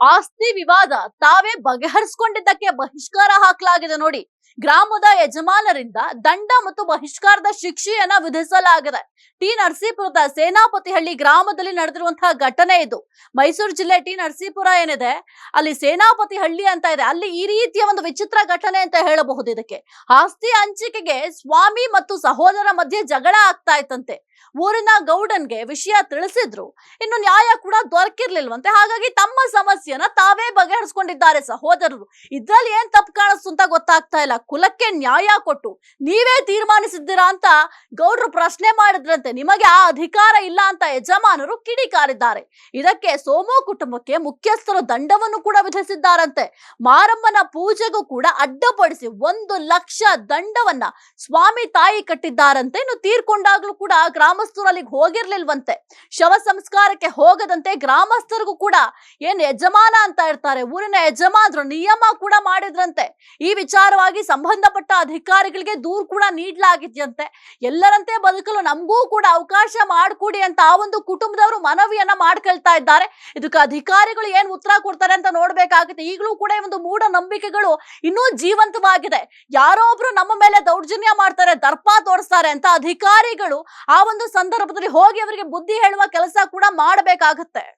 ಆಸ್ತಿ ವಿವಾದ ತಾವೇ ಬಗೆಹರಿಸಿಕೊಂಡಿದ್ದಕ್ಕೆ ಬಹಿಷ್ಕಾರ ಹಾಕಲಾಗಿದೆ ನೋಡಿ. ಗ್ರಾಮದ ಯಜಮಾನರಿಂದ ದಂಡ ಮತ್ತು ಬಹಿಷ್ಕಾರದ ಶಿಕ್ಷೆಯನ್ನ ವಿಧಿಸಲಾಗಿದೆ. ಟಿ ನರಸೀಪುರದ ಸೇನಾಪತಿಹಳ್ಳಿ ಗ್ರಾಮದಲ್ಲಿ ನಡೆದಿರುವಂತಹ ಘಟನೆ ಇದು. ಮೈಸೂರು ಜಿಲ್ಲೆ ಟಿ ನರಸೀಪುರ ಏನಿದೆ, ಅಲ್ಲಿ ಸೇನಾಪತಿಹಳ್ಳಿ ಅಂತ ಇದೆ. ಅಲ್ಲಿ ಈ ರೀತಿಯ ಒಂದು ವಿಚಿತ್ರ ಘಟನೆ ಅಂತ ಹೇಳಬಹುದು. ಇದಕ್ಕೆ ಆಸ್ತಿ ಹಂಚಿಕೆಗೆ ಸ್ವಾಮಿ ಮತ್ತು ಸಹೋದರ ಮಧ್ಯೆ ಜಗಳ ಆಗ್ತಾ ಇತ್ತಂತೆ. ಊರಿನ ಗೌಡನ್ಗೆ ವಿಷಯ ತಿಳಿಸಿದ್ರು. ಇನ್ನು ನ್ಯಾಯ ಕೂಡ ದೊರಕಿರ್ಲಿಲ್ವಂತೆ. ಹಾಗಾಗಿ ತಮ್ಮ ಸಮಸ್ಯೆನ ತಾವೇ ಬಗೆಹರಿಸಿಕೊಂಡಿದ್ದಾರೆ ಸಹೋದರರು. ಇದ್ರಲ್ಲಿ ಏನ್ ತಪ್ಪು ಕಾಣಿಸ್ತು ಅಂತ ಗೊತ್ತಾಗ್ತಾ ಇಲ್ಲ. ಕುಲಕ್ಕೆ ನ್ಯಾಯ ಕೊಟ್ಟು ನೀವೇ ತೀರ್ಮಾನಿಸಿದ್ದೀರಾ ಅಂತ ಗೌಡ್ರು ಪ್ರಶ್ನೆ ಮಾಡಿದ್ರಂತೆ. ನಿಮಗೆ ಆ ಅಧಿಕಾರ ಇಲ್ಲ ಅಂತ ಯಜಮಾನರು ಕಿಡಿಕಾರಿದ್ದಾರೆ. ಇದಕ್ಕೆ ಸೋಮು ಕುಟುಂಬಕ್ಕೆ ಮುಖ್ಯಸ್ಥರು ದಂಡವನ್ನು ಕೂಡ ವಿಧಿಸಿದ್ದಾರಂತೆ. ಮಾರಮ್ಮನ ಪೂಜೆಗೂ ಕೂಡ ಅಡ್ಡಪಡಿಸಿ 1,00,000 ದಂಡವನ್ನ ಸ್ವಾಮಿ ತಾಯಿ ಕಟ್ಟಿದ್ದಾರಂತೆ. ಇನ್ನು ತೀರ್ಕೊಂಡಾಗ್ಲೂ ಕೂಡ ಗ್ರಾಮಸ್ಥರು ಅಲ್ಲಿಗೆ ಹೋಗಿರ್ಲಿಲ್ವಂತೆ. ಶವ ಸಂಸ್ಕಾರಕ್ಕೆ ಹೋಗದಂತೆ ಗ್ರಾಮಸ್ಥರಿಗೂ ಕೂಡ ಏನ್ ಯಜಮಾನ ಅಂತ ಇರ್ತಾರೆ, ಊರಿನ ಯಜಮಾನರು ನಿಯಮ ಕೂಡ ಮಾಡಿದ್ರಂತೆ. ಈ ವಿಚಾರವಾಗಿ ಸಂಬಂಧಪಟ್ಟ ಅಧಿಕಾರಿಗಳಿಗೆ ದೂರು ಕೂಡ ನೀಡಲಾಗಿದ್ಯಂತೆ. ಎಲ್ಲರಂತೆ ಬದುಕಲು ನಮಗೂ ಕೂಡ ಅವಕಾಶ ಮಾಡಿಕೊಡಿ ಅಂತ ಆ ಒಂದು ಕುಟುಂಬದವರು ಮನವಿಯನ್ನ ಮಾಡ್ಕೊಳ್ತಾ ಇದ್ದಾರೆ. ಇದಕ್ಕೆ ಅಧಿಕಾರಿಗಳು ಏನ್ ಉತ್ತರ ಕೊಡ್ತಾರೆ ಅಂತ ನೋಡ್ಬೇಕಾಗುತ್ತೆ. ಈಗಲೂ ಕೂಡ ಈ ಒಂದು ಮೂಢ ನಂಬಿಕೆಗಳು ಇನ್ನೂ ಜೀವಂತವಾಗಿದೆ. ಯಾರೋ ಒಬ್ರು ನಮ್ಮ ಮೇಲೆ ದೌರ್ಜನ್ಯ ಮಾಡ್ತಾರೆ, ದರ್ಪ ತೋರಿಸ್ತಾರೆ ಅಂತ ಅಧಿಕಾರಿಗಳು ಆ ಒಂದು ಸಂದರ್ಭದಲ್ಲಿ ಹೋಗಿ ಅವರಿಗೆ ಬುದ್ಧಿ ಹೇಳುವ ಕೆಲಸ ಕೂಡ ಮಾಡಬೇಕಾಗುತ್ತೆ.